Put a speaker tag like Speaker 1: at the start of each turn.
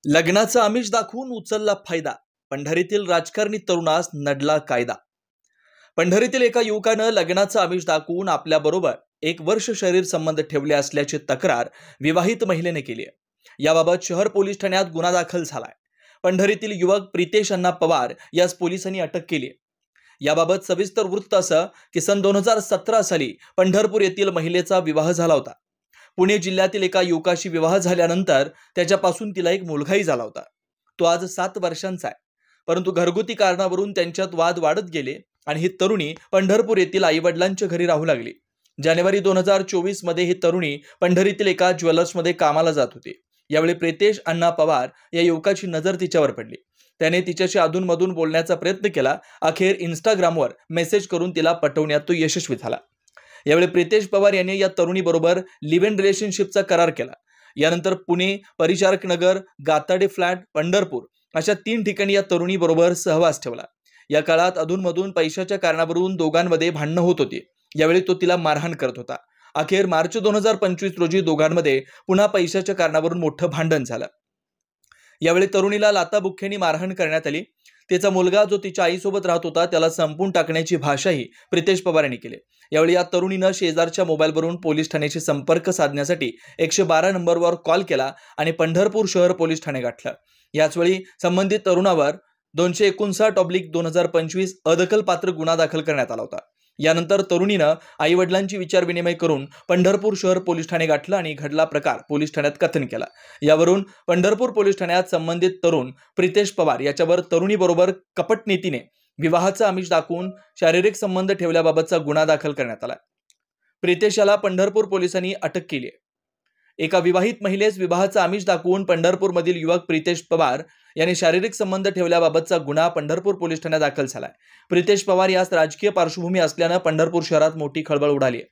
Speaker 1: लग्नाचं आमिष दाखवून उचलला फायदा. पंढरीतील राजकारणी तरुणास नडला कायदा. पंढरीतील एका युवकानं लग्नाचं आमिष दाखवून आपल्याबरोबर 1 वर्ष शरीर संबंध ठेवले असल्याची तक्रार विवाहित महिलेने केली आहे. याबाबत शहर पोलीस ठाण्यात गुन्हा दाखल झालाय. पंढरीतील युवक प्रितेश अण्णा पवार यास पोलिसांनी अटक केली आहे. याबाबत सविस्तर वृत्त असं की सन 2017 साली पंढरपूर येथील महिलेचा विवाह झाला होता. पुणे जिल्ह्यातील एका युवकाशी विवाह झाल्यानंतर त्याच्यापासून तिला एक मुलगाही झाला होता. तो आज 7 वर्षांचा आहे. परंतु घरगुती कारणावरून त्यांच्यात वाद वाढत गेले आणि ही तरुणी पंढरपूर येथील आईवडिलांच्या घरी राहू लागली. जानेवारी 2024 मध्ये ही तरुणी पंढरीतील एका ज्वेलर्समध्ये कामाला जात होती. यावेळी प्रितेश अण्णा पवार या युवकाची नजर तिच्यावर पडली. त्याने तिच्याशी अधूनमधून बोलण्याचा प्रयत्न केला. अखेर इंस्टाग्रामवर मेसेज करून तिला पटवण्यात तो यशस्वी झाला. यावेळी प्रितेश पवार यांनी या तरुणीबरोबर लिव्ह इन रिलेशनशिपचा करार केला. यानंतर पुणे, परिचारक नगर, गाताडे फ्लॅट, पंढरपूर अशा 3 ठिकाणी या तरुणीबरोबर सहवास ठेवला. या काळात अधूनमधून पैशाच्या कारणावरून दोघांमध्ये भांडणं होत होती. यावेळी तो तिला मारहाण करत होता. अखेर मार्च 2025 रोजी दोघांमध्ये पुन्हा पैशाच्या कारणावरून मोठं भांडण झालं. यावेळी तरुणीला लाथाबुक्क्यांनी मारहाण करण्यात आली. तिचा मुलगा जो तिच्या आईसोबत राहत होता त्याला संपून टाकण्याची भाषाही प्रितेश पवार यांनी केली. यावेळी या तरुणीनं शेजारच्या मोबाईलवरून पोलीस ठाण्याशी संपर्क साधण्यासाठी 112 नंबरवर कॉल केला आणि पंढरपूर शहर पोलीस ठाणे गाठलं. याचवेळी संबंधित तरुणावर 259/2025 अदखलपात्र गुन्हा दाखल करण्यात आला होता. यानंतर तरुणीनं आईवडिलांची विचारविनिमय करून पंढरपूर शहर पोलीस ठाणे गाठलं आणि घडला प्रकार पोलीस ठाण्यात कथन केला. यावरून पंढरपूर पोलीस ठाण्यात संबंधित तरुण प्रितेश पवार याच्यावर तरुणीबरोबर कपटनीतीने विवाहाचं आमिष दाखवून शारीरिक संबंध ठेवल्याबाबतचा गुन्हा दाखल करण्यात आला. प्रितेश याला पंढरपूर पोलिसांनी अटक केली आहे. एका विवाहित महिलेस विवाहाचं आमिष दाखवून पंढरपूरमधील युवक प्रितेश पवार यांनी शारीरिक संबंध ठेवल्याबाबतचा गुन्हा पंढरपूर पोलीस ठाण्यात दाखल झालाय. प्रितेश पवार यास राजकीय पार्श्वभूमी असल्यानं पंढरपूर शहरात मोठी खळबळ उडाली आहे.